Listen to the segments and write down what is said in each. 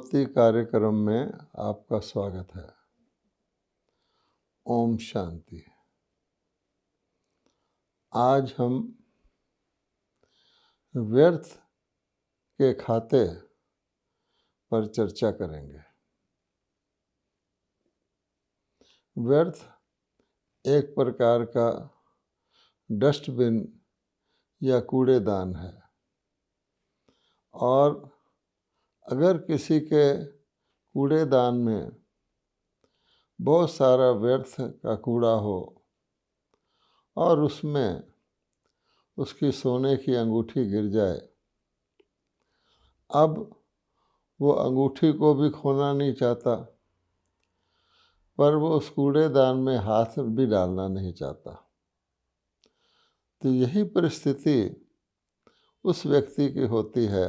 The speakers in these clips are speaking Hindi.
ज्योति कार्यक्रम में आपका स्वागत है। ओम शांति। आज हम व्यर्थ के खाते पर चर्चा करेंगे। व्यर्थ एक प्रकार का डस्टबिन या कूड़ेदान है, और अगर किसी के कूड़ेदान में बहुत सारा व्यर्थ का कूड़ा हो और उसमें उसकी सोने की अंगूठी गिर जाए, अब वो अंगूठी को भी खोना नहीं चाहता, पर वो उस कूड़ेदान में हाथ भी डालना नहीं चाहता। तो यही परिस्थिति उस व्यक्ति की होती है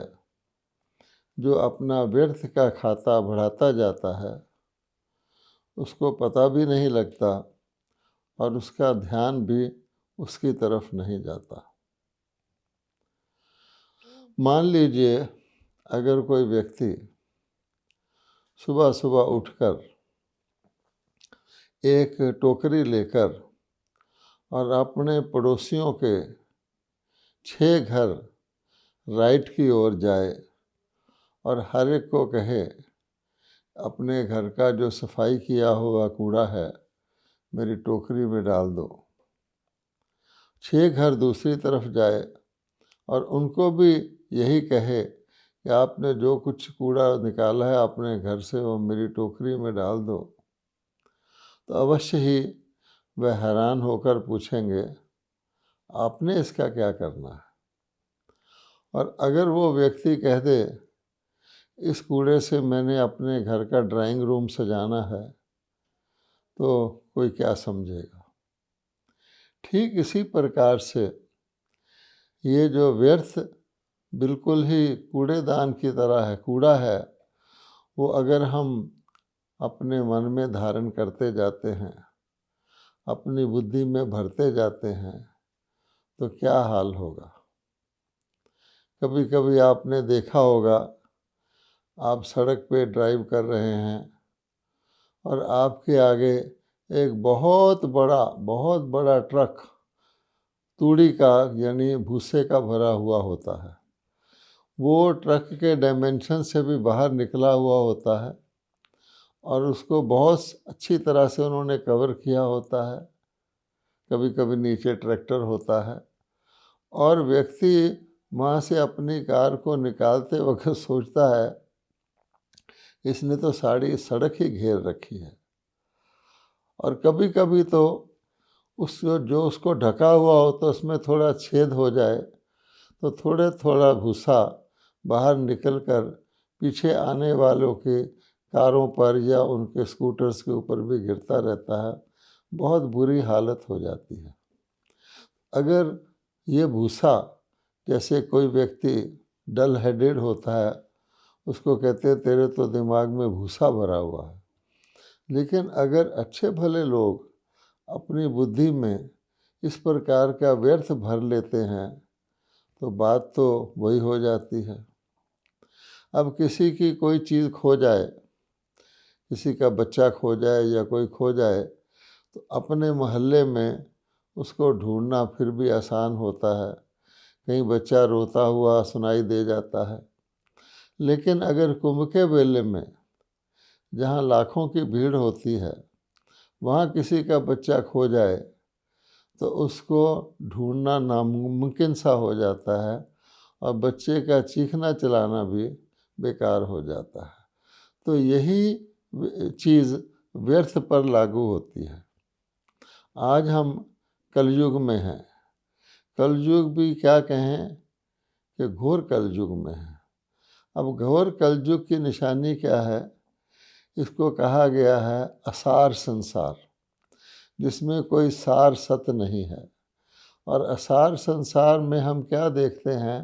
जो अपना व्यर्थ का खाता बढ़ाता जाता है, उसको पता भी नहीं लगता और उसका ध्यान भी उसकी तरफ नहीं जाता। मान लीजिए अगर कोई व्यक्ति सुबह सुबह उठकर एक टोकरी लेकर और अपने पड़ोसियों के 6 घर राइट की ओर जाए और हर एक को कहे अपने घर का जो सफाई किया हुआ कूड़ा है मेरी टोकरी में डाल दो। 6 घर दूसरी तरफ जाए और उनको भी यही कहे कि आपने जो कुछ कूड़ा निकाला है अपने घर से वो मेरी टोकरी में डाल दो, तो अवश्य ही वह हैरान होकर पूछेंगे आपने इसका क्या करना है। और अगर वो व्यक्ति कह दे इस कूड़े से मैंने अपने घर का ड्राइंग रूम सजाना है, तो कोई क्या समझेगा। ठीक इसी प्रकार से ये जो व्यर्थ बिल्कुल ही कूड़ेदान की तरह है, कूड़ा है, वो अगर हम अपने मन में धारण करते जाते हैं, अपनी बुद्धि में भरते जाते हैं, तो क्या हाल होगा। कभी कभी आपने देखा होगा, आप सड़क पे ड्राइव कर रहे हैं और आपके आगे एक बहुत बड़ा ट्रक तूड़ी का यानी भूसे का भरा हुआ होता है। वो ट्रक के डायमेंशन से भी बाहर निकला हुआ होता है और उसको बहुत अच्छी तरह से उन्होंने कवर किया होता है। कभी कभी नीचे ट्रैक्टर होता है और व्यक्ति वहाँ से अपनी कार को निकालते वक्त सोचता है इसने तो सारी सड़क ही घेर रखी है। और कभी कभी तो जो उसको ढका हुआ हो तो उसमें थोड़ा छेद हो जाए तो थोड़ा भूसा बाहर निकलकर पीछे आने वालों के कारों पर या उनके स्कूटर्स के ऊपर भी गिरता रहता है। बहुत बुरी हालत हो जाती है। अगर ये भूसा, जैसे कोई व्यक्ति डल हेडेड होता है, उसको कहते हैं तेरे तो दिमाग में भूसा भरा हुआ है। लेकिन अगर अच्छे भले लोग अपनी बुद्धि में इस प्रकार का व्यर्थ भर लेते हैं तो बात तो वही हो जाती है। अब किसी की कोई चीज़ खो जाए, किसी का बच्चा खो जाए या कोई खो जाए, तो अपने मोहल्ले में उसको ढूंढना फिर भी आसान होता है। कहीं बच्चा रोता हुआ सुनाई दे जाता है। लेकिन अगर कुंभ के मेले में जहाँ लाखों की भीड़ होती है, वहाँ किसी का बच्चा खो जाए तो उसको ढूंढना नामुमकिन सा हो जाता है और बच्चे का चीखना चिल्लाना भी बेकार हो जाता है। तो यही चीज़ व्यर्थ पर लागू होती है। आज हम कलयुग में हैं। कलयुग भी क्या कहें कि घोर कलयुग में है। अब घोर कलयुग की निशानी क्या है? इसको कहा गया है असार संसार, जिसमें कोई सार सत्य नहीं है। और असार संसार में हम क्या देखते हैं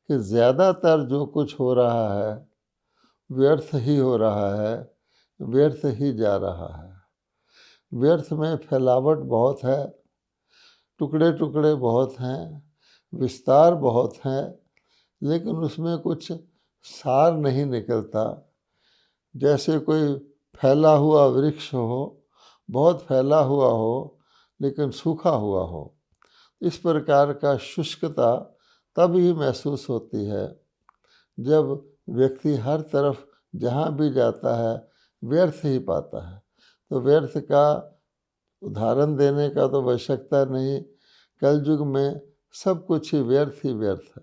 कि ज़्यादातर जो कुछ हो रहा है व्यर्थ ही हो रहा है, व्यर्थ ही जा रहा है। व्यर्थ में फैलावट बहुत है, टुकड़े टुकड़े बहुत हैं, विस्तार बहुत हैं, लेकिन उसमें कुछ सार नहीं निकलता जैसे कोई फैला हुआ वृक्ष हो, बहुत फैला हुआ हो लेकिन सूखा हुआ हो। इस प्रकार का शुष्कता तब ही महसूस होती है जब व्यक्ति हर तरफ जहाँ भी जाता है व्यर्थ ही पाता है। तो व्यर्थ का उदाहरण देने का तो आवश्यकता नहीं, कलयुग में सब कुछ ही व्यर्थ है।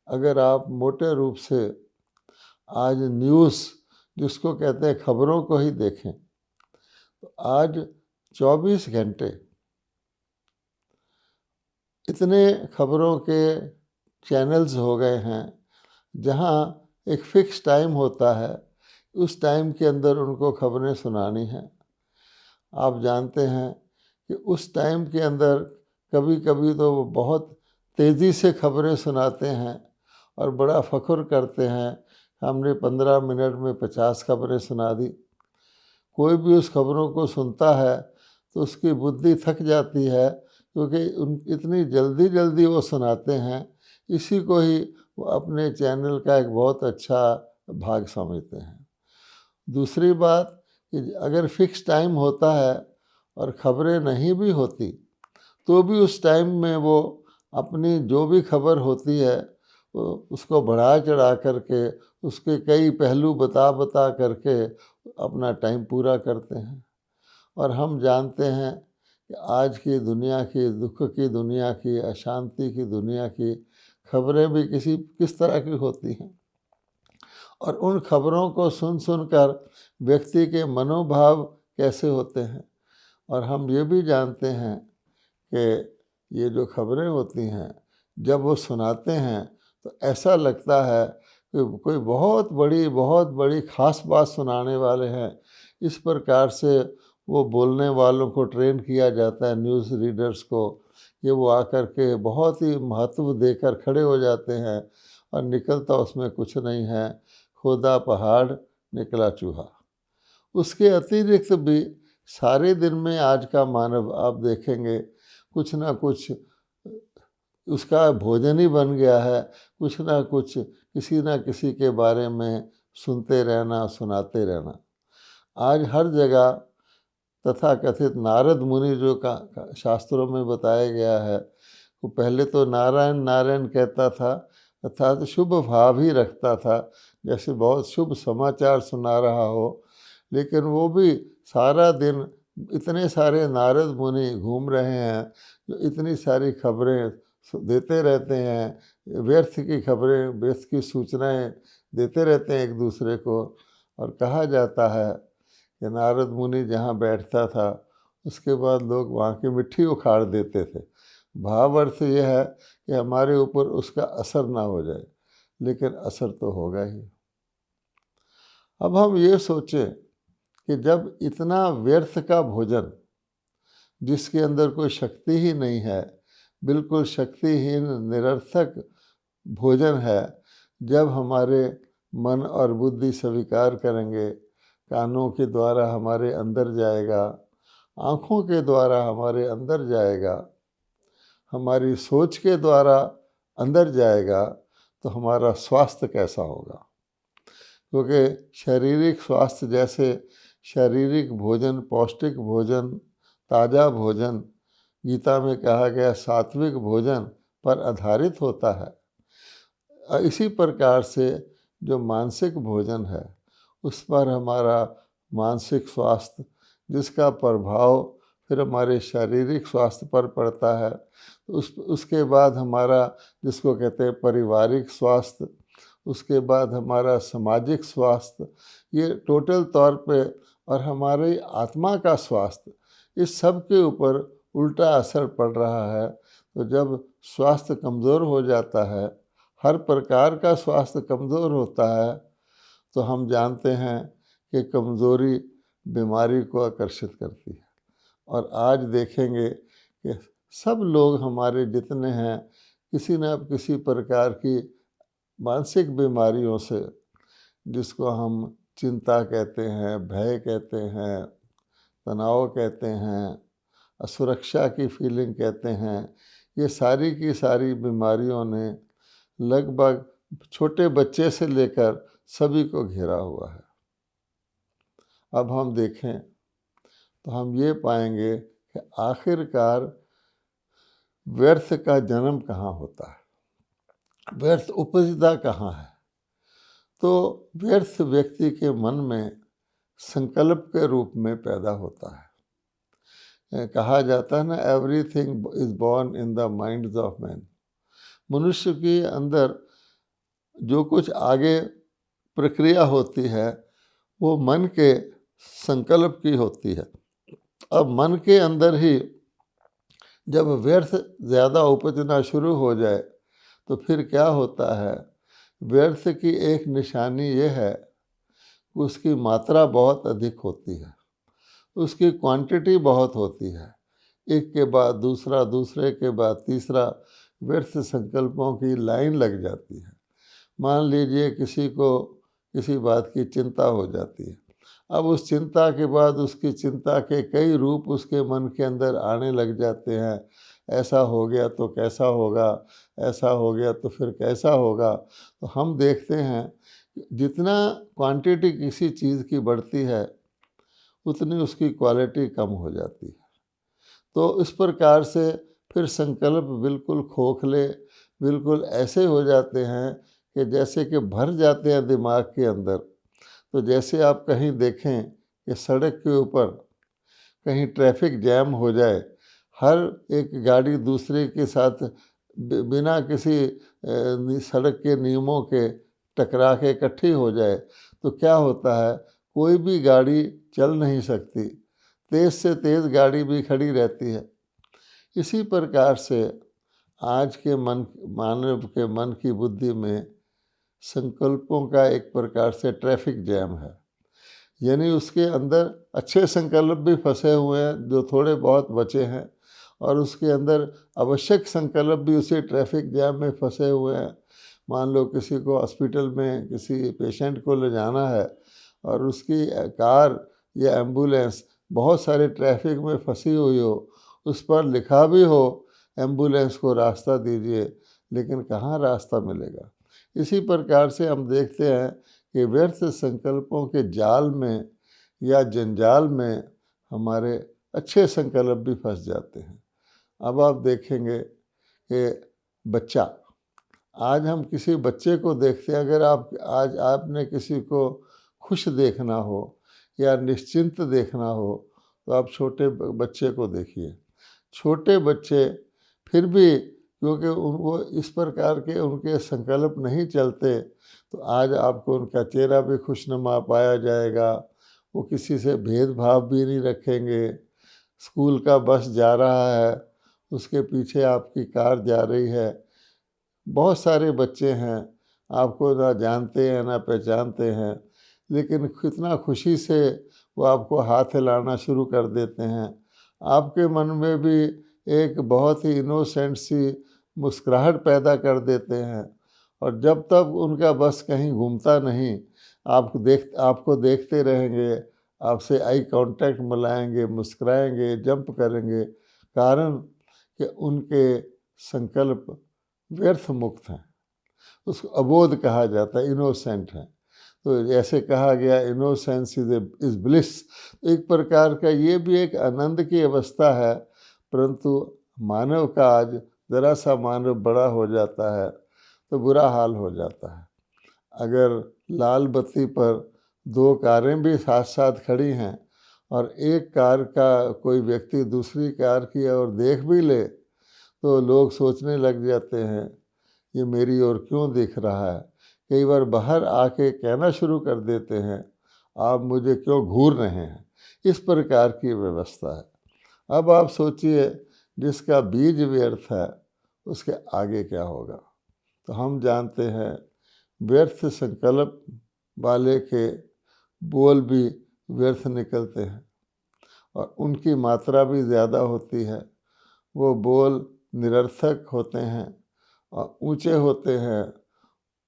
अगर आप मोटे रूप से आज न्यूज़ जिसको कहते हैं खबरों को ही देखें तो आज 24 घंटे इतने खबरों के चैनल्स हो गए हैं जहां एक फिक्स टाइम होता है, उस टाइम के अंदर उनको खबरें सुनानी हैं। आप जानते हैं कि उस टाइम के अंदर कभी कभी तो वो बहुत तेज़ी से खबरें सुनाते हैं और बड़ा फ़ख्र करते हैं, हमने 15 मिनट में 50 खबरें सुना दी। कोई भी उस खबरों को सुनता है तो उसकी बुद्धि थक जाती है, क्योंकि उन इतनी जल्दी जल्दी वो सुनाते हैं। इसी को ही वो अपने चैनल का एक बहुत अच्छा भाग समझते हैं। दूसरी बात कि अगर फिक्स टाइम होता है और ख़बरें नहीं भी होती तो भी उस टाइम में वो अपनी जो भी खबर होती है उसको बढ़ा चढ़ा करके उसके कई पहलू बता बता करके अपना टाइम पूरा करते हैं। और हम जानते हैं कि आज की दुनिया की, दुख की दुनिया की, अशांति की दुनिया की खबरें भी किस तरह की होती हैं, और उन खबरों को सुन सुनकर व्यक्ति के मनोभाव कैसे होते हैं। और हम ये भी जानते हैं कि ये जो खबरें होती हैं जब वो सुनाते हैं तो ऐसा लगता है कि कोई बहुत बड़ी ख़ास बात सुनाने वाले हैं। इस प्रकार से वो बोलने वालों को ट्रेन किया जाता है, न्यूज़ रीडर्स को, कि वो आकर के बहुत ही महत्व देकर खड़े हो जाते हैं और निकलता उसमें कुछ नहीं है, खोदा पहाड़ निकला चूहा। उसके अतिरिक्त भी सारे दिन में आज का मानव आप देखेंगे कुछ ना कुछ उसका भोजन ही बन गया है, कुछ ना कुछ किसी ना किसी के बारे में सुनते रहना, सुनाते रहना। आज हर जगह तथाकथित नारद मुनि जो का शास्त्रों में बताया गया है, वो पहले तो नारायण नारायण कहता था, अर्थात शुभ भाव ही रखता था, जैसे बहुत शुभ समाचार सुना रहा हो। लेकिन वो भी सारा दिन इतने सारे नारद मुनि घूम रहे हैं जो इतनी सारी खबरें देते रहते हैं, व्यर्थ की खबरें, व्यर्थ की सूचनाएं देते रहते हैं एक दूसरे को। और कहा जाता है कि नारद मुनि जहाँ बैठता था उसके बाद लोग वहाँ की मिट्टी उखाड़ देते थे। भाव अर्थ यह है कि हमारे ऊपर उसका असर ना हो जाए, लेकिन असर तो होगा ही। अब हम ये सोचें कि जब इतना व्यर्थ का भोजन जिसके अंदर कोई शक्ति ही नहीं है, बिल्कुल शक्तिहीन निरर्थक भोजन है, जब हमारे मन और बुद्धि स्वीकार करेंगे, कानों के द्वारा हमारे अंदर जाएगा, आँखों के द्वारा हमारे अंदर जाएगा, हमारी सोच के द्वारा अंदर जाएगा, तो हमारा स्वास्थ्य कैसा होगा। क्योंकि शारीरिक स्वास्थ्य जैसे शारीरिक भोजन, पौष्टिक भोजन, ताज़ा भोजन, गीता में कहा गया सात्विक भोजन पर आधारित होता है। इसी प्रकार से जो मानसिक भोजन है उस पर हमारा मानसिक स्वास्थ्य, जिसका प्रभाव फिर हमारे शारीरिक स्वास्थ्य पर पड़ता है। उसके बाद हमारा जिसको कहते हैं पारिवारिक स्वास्थ्य, उसके बाद हमारा सामाजिक स्वास्थ्य, ये टोटल तौर पे, और हमारी आत्मा का स्वास्थ्य, इस सब के ऊपर उल्टा असर पड़ रहा है। तो जब स्वास्थ्य कमज़ोर हो जाता है, हर प्रकार का स्वास्थ्य कमज़ोर होता है, तो हम जानते हैं कि कमज़ोरी बीमारी को आकर्षित करती है। और आज देखेंगे कि सब लोग हमारे जितने हैं किसी न किसी प्रकार की मानसिक बीमारियों से, जिसको हम चिंता कहते हैं, भय कहते हैं, तनाव कहते हैं, असुरक्षा की फीलिंग कहते हैं, ये सारी की सारी बीमारियों ने लगभग छोटे बच्चे से लेकर सभी को घेरा हुआ है। अब हम देखें तो हम ये पाएंगे कि आखिरकार व्यर्थ का जन्म कहाँ होता है, व्यर्थ उपजता कहाँ है। तो व्यर्थ व्यक्ति के मन में संकल्प के रूप में पैदा होता है। कहा जाता है ना, everything is born in the minds of man. मनुष्य के अंदर जो कुछ आगे प्रक्रिया होती है वो मन के संकल्प की होती है। अब मन के अंदर ही जब व्यर्थ ज़्यादा उपजना शुरू हो जाए तो फिर क्या होता है, व्यर्थ की एक निशानी ये है कि उसकी मात्रा बहुत अधिक होती है, उसकी क्वांटिटी बहुत होती है। एक के बाद दूसरा, दूसरे के बाद तीसरा व्यर्थ संकल्पों की लाइन लग जाती है। मान लीजिए किसी को किसी बात की चिंता हो जाती है, अब उस चिंता के बाद उसकी चिंता के कई रूप उसके मन के अंदर आने लग जाते हैं। ऐसा हो गया तो कैसा होगा, ऐसा हो गया तो फिर कैसा होगा। तो हम देखते हैं जितना क्वांटिटी किसी चीज़ की बढ़ती है उतनी उसकी क्वालिटी कम हो जाती है। तो इस प्रकार से फिर संकल्प बिल्कुल खोखले, बिल्कुल ऐसे हो जाते हैं कि जैसे कि भर जाते हैं दिमाग के अंदर। तो जैसे आप कहीं देखें कि सड़क के ऊपर कहीं ट्रैफिक जैम हो जाए, हर एक गाड़ी दूसरे के साथ बिना किसी सड़क के नियमों के टकरा के इकट्ठी हो जाए तो क्या होता है, कोई भी गाड़ी चल नहीं सकती, तेज़ से तेज़ गाड़ी भी खड़ी रहती है। इसी प्रकार से आज के मानव के मन की बुद्धि में संकल्पों का एक प्रकार से ट्रैफिक जैम है। यानी उसके अंदर अच्छे संकल्प भी फंसे हुए हैं जो थोड़े बहुत बचे हैं, और उसके अंदर आवश्यक संकल्प भी उसी ट्रैफिक जैम में फंसे हुए हैं। मान लो किसी को हॉस्पिटल में किसी पेशेंट को ले जाना है और उसकी कार या एम्बुलेंस बहुत सारे ट्रैफिक में फंसी हुई हो, उस पर लिखा भी हो एम्बुलेंस को रास्ता दीजिए, लेकिन कहाँ रास्ता मिलेगा। इसी प्रकार से हम देखते हैं कि व्यर्थ संकल्पों के जाल में या जंजाल में हमारे अच्छे संकल्प भी फंस जाते हैं। अब आप देखेंगे कि बच्चा, आज हम किसी बच्चे को देखते हैं, अगर आज आपने किसी को खुश देखना हो या निश्चिंत देखना हो तो आप छोटे बच्चे को देखिए। छोटे बच्चे फिर भी क्योंकि उनको इस प्रकार के उनके संकल्प नहीं चलते, तो आज आपको उनका चेहरा भी खुशनुमा पाया जाएगा। वो किसी से भेदभाव भी नहीं रखेंगे। स्कूल का बस जा रहा है, उसके पीछे आपकी कार जा रही है, बहुत सारे बच्चे हैं आपको ना जानते हैं ना पहचानते हैं, लेकिन कितना खुशी से वो आपको हाथ हिलाना शुरू कर देते हैं। आपके मन में भी एक बहुत ही इनोसेंट सी मुस्कुराहट पैदा कर देते हैं, और जब तक उनका बस कहीं घूमता नहीं, आपको देखते रहेंगे, आपसे आई कांटेक्ट मिलाएंगे, मुस्कुराएंगे, जंप करेंगे। कारण कि उनके संकल्प व्यर्थ मुक्त हैं, उसको अबोध कहा जाता है, इनोसेंट हैं। तो जैसे कहा गया इनोसेंस इज ब्लिस, एक प्रकार का ये भी एक आनंद की अवस्था है। परंतु मानव का आज ज़रा सा मानव बड़ा हो जाता है तो बुरा हाल हो जाता है। अगर लाल बत्ती पर दो कारें भी साथ साथ खड़ी हैं और एक कार का कोई व्यक्ति दूसरी कार की ओर देख भी ले तो लोग सोचने लग जाते हैं ये मेरी ओर क्यों देख रहा है। कई बार बाहर आके कहना शुरू कर देते हैं आप मुझे क्यों घूर रहे हैं। इस प्रकार की व्यवस्था है। अब आप सोचिए जिसका बीज व्यर्थ है उसके आगे क्या होगा। तो हम जानते हैं व्यर्थ संकल्प वाले के बोल भी व्यर्थ निकलते हैं और उनकी मात्रा भी ज़्यादा होती है। वो बोल निरर्थक होते हैं और ऊंचे होते हैं,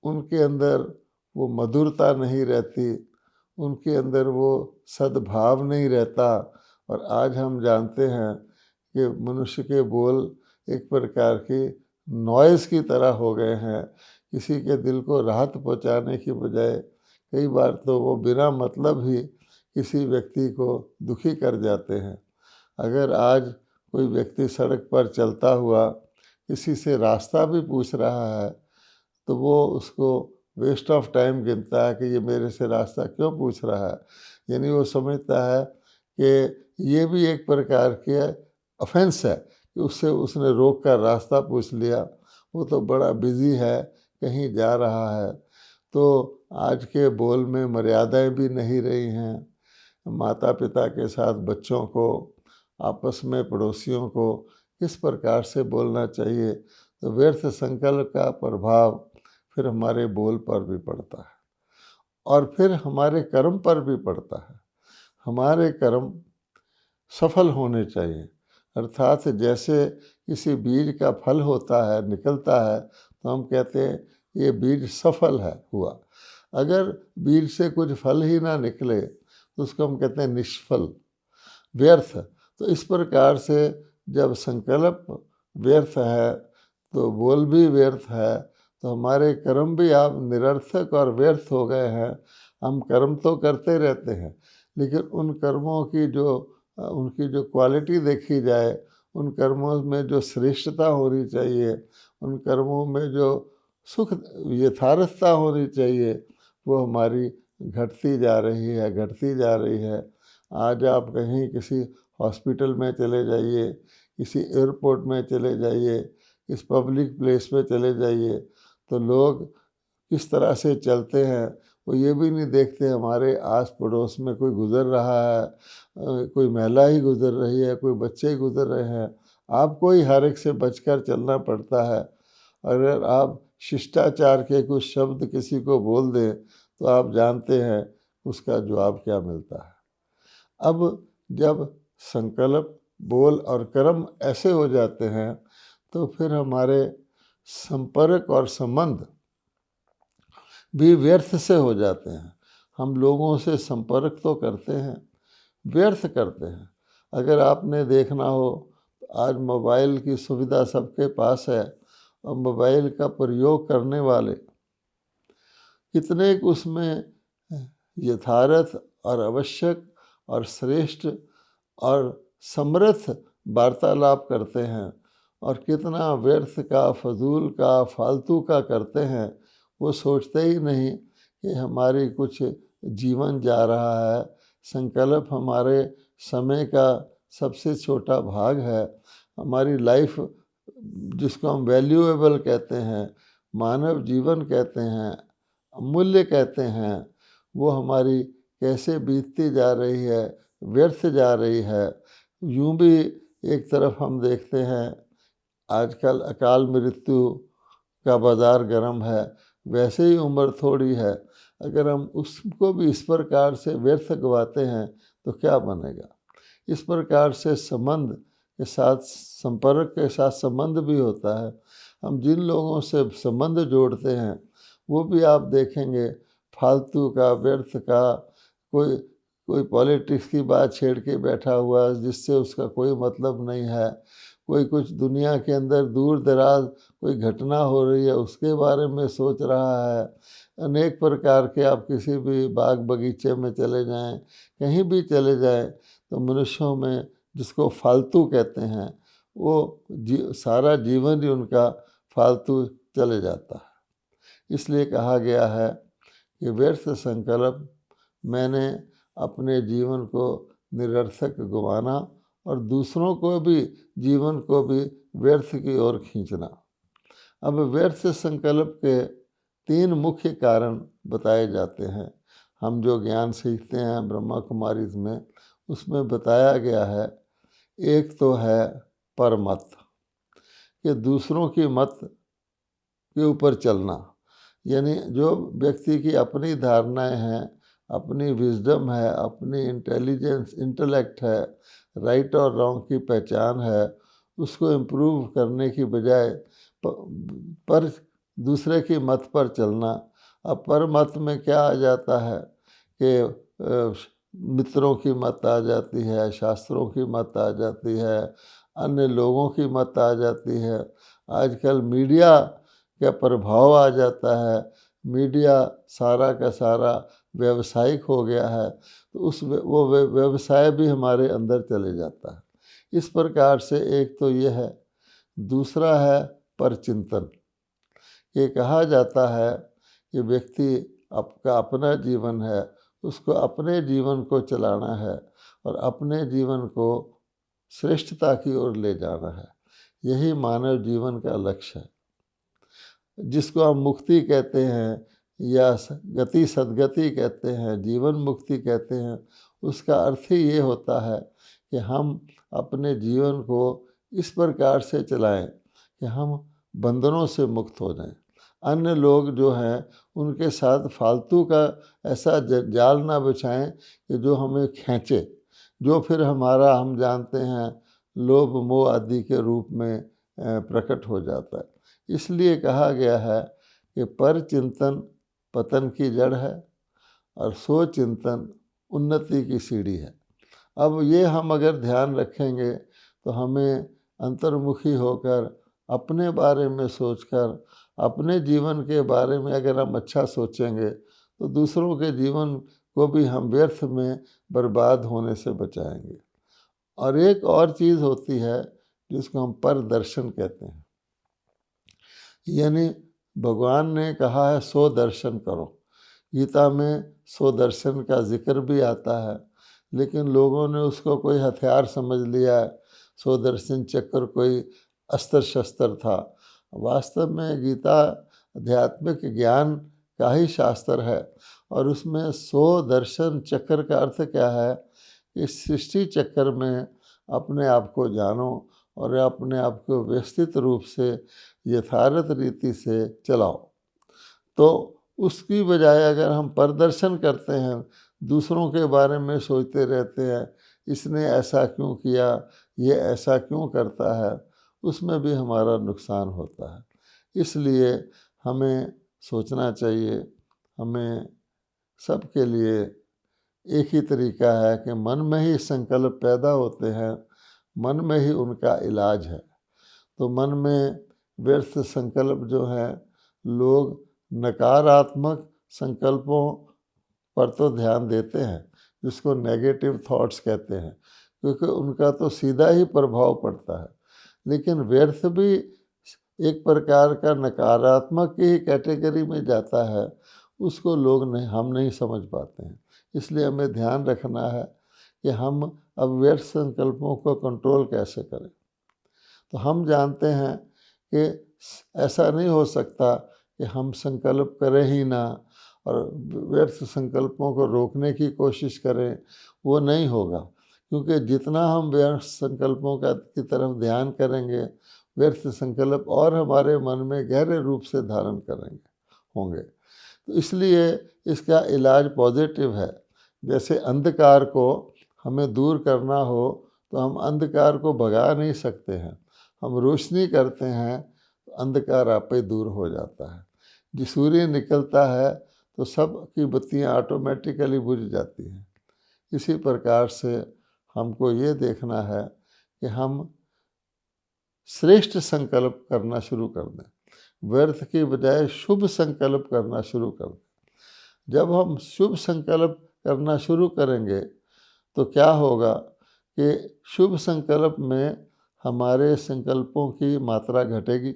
उनके अंदर वो मधुरता नहीं रहती, उनके अंदर वो सद्भाव नहीं रहता। और आज हम जानते हैं कि मनुष्य के बोल एक प्रकार की नॉइज़ की तरह हो गए हैं। किसी के दिल को राहत पहुंचाने की बजाय कई बार तो वो बिना मतलब ही किसी व्यक्ति को दुखी कर जाते हैं। अगर आज कोई व्यक्ति सड़क पर चलता हुआ किसी से रास्ता भी पूछ रहा है तो वो उसको वेस्ट ऑफ टाइम गिनता है कि ये मेरे से रास्ता क्यों पूछ रहा है। यानी वो समझता है कि ये भी एक प्रकार के ऑफेंस है कि उससे उसने रोक कर रास्ता पूछ लिया, वो तो बड़ा बिजी है, कहीं जा रहा है। तो आज के बोल में मर्यादाएं भी नहीं रही हैं। माता पिता के साथ बच्चों को, आपस में पड़ोसियों को किस प्रकार से बोलना चाहिए, तो व्यर्थ संकल्प का प्रभाव फिर हमारे बोल पर भी पड़ता है और फिर हमारे कर्म पर भी पड़ता है। हमारे कर्म सफल होने चाहिए, अर्थात जैसे किसी बीज का फल होता है, निकलता है, तो हम कहते हैं ये बीज सफल है हुआ। अगर बीज से कुछ फल ही ना निकले तो उसको हम कहते हैं निष्फल, व्यर्थ। तो इस प्रकार से जब संकल्प व्यर्थ है तो बोल भी व्यर्थ है, तो हमारे कर्म भी आप निरर्थक और व्यर्थ हो गए हैं। हम कर्म तो करते रहते हैं, लेकिन उन कर्मों की उनकी जो क्वालिटी देखी जाए, उन कर्मों में जो श्रेष्ठता होनी चाहिए, उन कर्मों में जो सुख यथार्थता होनी चाहिए, वो हमारी घटती जा रही है, घटती जा रही है। आज आप कहीं किसी हॉस्पिटल में चले जाइए, किसी एयरपोर्ट में चले जाइए, इस पब्लिक प्लेस में चले जाइए, तो लोग किस तरह से चलते हैं। वो ये भी नहीं देखते हमारे आस पड़ोस में कोई गुज़र रहा है, कोई महिला ही गुज़र रही है, कोई बच्चे ही गुज़र रहे हैं। आपको ही हर एक से बचकर चलना पड़ता है। अगर आप शिष्टाचार के कुछ शब्द किसी को बोल दें तो आप जानते हैं उसका जवाब क्या मिलता है। अब जब संकल्प, बोल और कर्म ऐसे हो जाते हैं तो फिर हमारे संपर्क और संबंध भी व्यर्थ से हो जाते हैं। हम लोगों से संपर्क तो करते हैं, व्यर्थ करते हैं। अगर आपने देखना हो, आज मोबाइल की सुविधा सबके पास है और मोबाइल का प्रयोग करने वाले कितने उसमें यथार्थ और आवश्यक और श्रेष्ठ और समृद्ध वार्तालाप करते हैं, और कितना व्यर्थ का, फजूल का, फालतू का करते हैं। वो सोचते ही नहीं कि हमारी कुछ जीवन जा रहा है। संकल्प हमारे समय का सबसे छोटा भाग है। हमारी लाइफ, जिसको हम वैल्यूएबल कहते हैं, मानव जीवन कहते हैं, अमूल्य कहते हैं, वो हमारी कैसे बीतती जा रही है, व्यर्थ जा रही है। यूं भी एक तरफ हम देखते हैं आजकल अकाल मृत्यु का बाज़ार गर्म है, वैसे ही उम्र थोड़ी है। अगर हम उसको भी इस प्रकार से व्यर्थ गवाते हैं तो क्या बनेगा। इस प्रकार से संबंध के साथ, संपर्क के साथ संबंध भी होता है। हम जिन लोगों से संबंध जोड़ते हैं वो भी आप देखेंगे फालतू का, व्यर्थ का, कोई कोई पॉलिटिक्स की बात छेड़ के बैठा हुआ है जिससे उसका कोई मतलब नहीं है। कोई कुछ दुनिया के अंदर दूर दराज कोई घटना हो रही है उसके बारे में सोच रहा है। अनेक प्रकार के, आप किसी भी बाग बगीचे में चले जाएं, कहीं भी चले जाएं, तो मनुष्यों में जिसको फालतू कहते हैं वो सारा जीवन ही उनका फालतू चले जाता है। इसलिए कहा गया है कि व्यर्थ संकल्प मैंने अपने जीवन को निरर्थक गंवाना और दूसरों को भी, जीवन को भी व्यर्थ की ओर खींचना। अब व्यर्थ संकल्प के 3 मुख्य कारण बताए जाते हैं। हम जो ज्ञान सीखते हैं ब्रह्मा कुमारी में, उसमें बताया गया है, एक तो है परमत, कि दूसरों की मत के ऊपर चलना। यानी जो व्यक्ति की अपनी धारणाएं हैं, अपनी विजडम है, अपनी इंटेलिजेंस, इंटेलेक्ट है, राइट और रॉन्ग की पहचान है, उसको इम्प्रूव करने की बजाय पर दूसरे की मत पर चलना। अब पर मत में क्या आ जाता है कि मित्रों की मत आ जाती है, शास्त्रों की मत आ जाती है, अन्य लोगों की मत आ जाती है। आजकल मीडिया का प्रभाव आ जाता है। मीडिया सारा का सारा व्यावसायिक हो गया है तो वो व्यवसाय भी हमारे अंदर चले जाता है। इस प्रकार से एक तो ये है। दूसरा है परचिंतन। ये कहा जाता है कि व्यक्ति आपका अपना जीवन है, उसको अपने जीवन को चलाना है और अपने जीवन को श्रेष्ठता की ओर ले जाना है। यही मानव जीवन का लक्ष्य है, जिसको हम मुक्ति कहते हैं या गति सद्गति कहते हैं, जीवन मुक्ति कहते हैं। उसका अर्थ ही ये होता है कि हम अपने जीवन को इस प्रकार से चलाएं कि हम बंधनों से मुक्त हो जाएं। अन्य लोग जो हैं उनके साथ फालतू का ऐसा जाल ना बिछाएं कि जो हमें खींचे, जो फिर हमारा हम जानते हैं लोभ मोह आदि के रूप में प्रकट हो जाता है। इसलिए कहा गया है कि पर चिंतन पतन की जड़ है और सो चिंतन उन्नति की सीढ़ी है। अब ये हम अगर ध्यान रखेंगे तो हमें अंतर्मुखी होकर अपने बारे में सोचकर अपने जीवन के बारे में अगर हम अच्छा सोचेंगे तो दूसरों के जीवन को भी हम व्यर्थ में बर्बाद होने से बचाएंगे। और एक और चीज़ होती है जिसको हम परदर्शन कहते हैं, यानी भगवान ने कहा है सो दर्शन करो। गीता में सो दर्शन का जिक्र भी आता है, लेकिन लोगों ने उसको कोई हथियार समझ लिया है। सो दर्शन चक्र कोई अस्त्र शस्त्र था। वास्तव में गीता आध्यात्मिक ज्ञान का ही शास्त्र है और उसमें सो दर्शन चक्र का अर्थ क्या है कि सृष्टि चक्र में अपने आप को जानो और अपने आप को व्यवस्थित रूप से यथार्थ रीति से चलाओ। तो उसकी बजाय अगर हम प्रदर्शन करते हैं, दूसरों के बारे में सोचते रहते हैं, इसने ऐसा क्यों किया, ये ऐसा क्यों करता है, उसमें भी हमारा नुकसान होता है। इसलिए हमें सोचना चाहिए। हमें सबके लिए एक ही तरीका है कि मन में ही संकल्प पैदा होते हैं, मन में ही उनका इलाज है। तो मन में व्यर्थ संकल्प जो है, लोग नकारात्मक संकल्पों पर तो ध्यान देते हैं, जिसको नेगेटिव थॉट्स कहते हैं, क्योंकि उनका तो सीधा ही प्रभाव पड़ता है। लेकिन व्यर्थ भी एक प्रकार का नकारात्मक की ही कैटेगरी में जाता है, उसको लोग हम नहीं समझ पाते हैं। इसलिए हमें ध्यान रखना है कि हम अब व्यर्थ संकल्पों को कंट्रोल कैसे करें। तो हम जानते हैं कि ऐसा नहीं हो सकता कि हम संकल्प करें ही ना और व्यर्थ संकल्पों को रोकने की कोशिश करें, वो नहीं होगा। क्योंकि जितना हम व्यर्थ संकल्पों की तरफ ध्यान करेंगे, व्यर्थ संकल्प और हमारे मन में गहरे रूप से धारण होंगे। तो इसलिए इसका इलाज पॉजिटिव है। जैसे अंधकार को हमें दूर करना हो तो हम अंधकार को भगा नहीं सकते हैं, हम रोशनी करते हैं तो अंधकार आप ही दूर हो जाता है। जो सूर्य निकलता है तो सब की बत्तियां ऑटोमेटिकली बुझ जाती हैं। इसी प्रकार से हमको ये देखना है कि हम श्रेष्ठ संकल्प करना शुरू कर दें, व्यर्थ की बजाय शुभ संकल्प करना शुरू कर दें। जब हम शुभ संकल्प करना शुरू करेंगे तो क्या होगा कि शुभ संकल्प में हमारे संकल्पों की मात्रा घटेगी।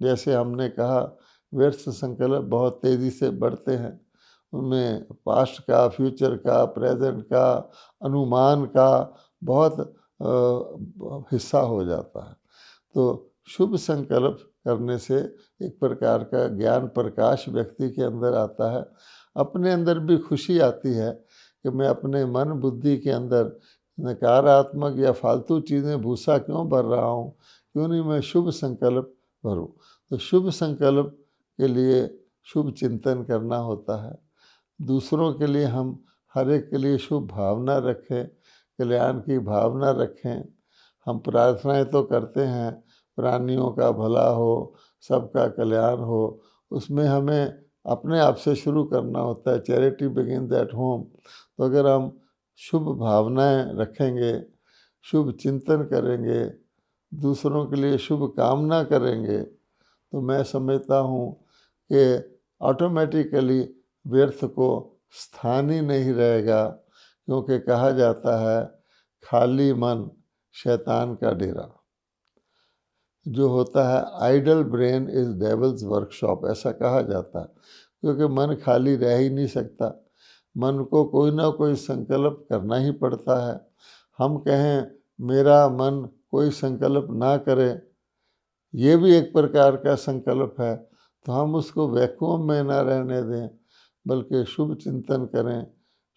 जैसे हमने कहा, व्यर्थ संकल्प बहुत तेज़ी से बढ़ते हैं, उनमें पास्ट का, फ्यूचर का, प्रेजेंट का, अनुमान का बहुत हिस्सा हो जाता है। तो शुभ संकल्प करने से एक प्रकार का ज्ञान प्रकाश व्यक्ति के अंदर आता है। अपने अंदर भी खुशी आती है कि मैं अपने मन बुद्धि के अंदर नकारात्मक या फालतू चीज़ें भूसा क्यों भर रहा हूँ, क्यों नहीं मैं शुभ संकल्प भरूँ। तो शुभ संकल्प के लिए शुभ चिंतन करना होता है। दूसरों के लिए हम हर एक के लिए शुभ भावना रखें, कल्याण की भावना रखें। हम प्रार्थनाएं तो करते हैं, प्राणियों का भला हो, सबका कल्याण हो, उसमें हमें अपने आप से शुरू करना होता है। Charity begins at home. तो अगर हम शुभ भावनाएं रखेंगे, शुभ चिंतन करेंगे, दूसरों के लिए शुभ कामना करेंगे, तो मैं समझता हूँ कि ऑटोमेटिकली व्यर्थ को स्थान ही नहीं रहेगा, क्योंकि कहा जाता है खाली मन शैतान का डेरा। जो होता है idle brain is devil's workshop, ऐसा कहा जाता है, क्योंकि मन खाली रह ही नहीं सकता। मन को कोई ना कोई संकल्प करना ही पड़ता है। हम कहें मेरा मन कोई संकल्प ना करे, ये भी एक प्रकार का संकल्प है, तो हम उसको वैक्यूम में ना रहने दें, बल्कि शुभ चिंतन करें,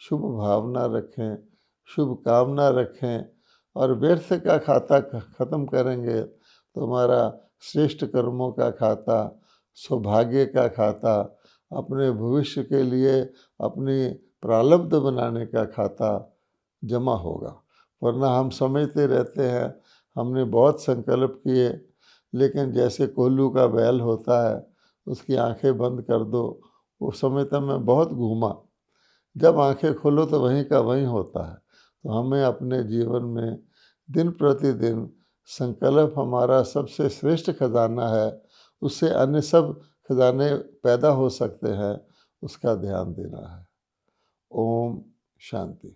शुभ भावना रखें, शुभ कामना रखें, और व्यर्थ का खाता ख़त्म करेंगे तो हमारा श्रेष्ठ कर्मों का खाता, सौभाग्य का खाता, अपने भविष्य के लिए अपनी प्रारब्ध बनाने का खाता जमा होगा। वरना हम समझते रहते हैं हमने बहुत संकल्प किए, लेकिन जैसे कोल्हू का बैल होता है, उसकी आंखें बंद कर दो, वो समय तक मैं बहुत घूमा, जब आंखें खोलो तो वहीं का वहीं होता है। तो हमें अपने जीवन में दिन प्रतिदिन संकल्प हमारा सबसे श्रेष्ठ खजाना है, उससे अन्य सब खजाने पैदा हो सकते हैं, उसका ध्यान देना है। ओम शांति।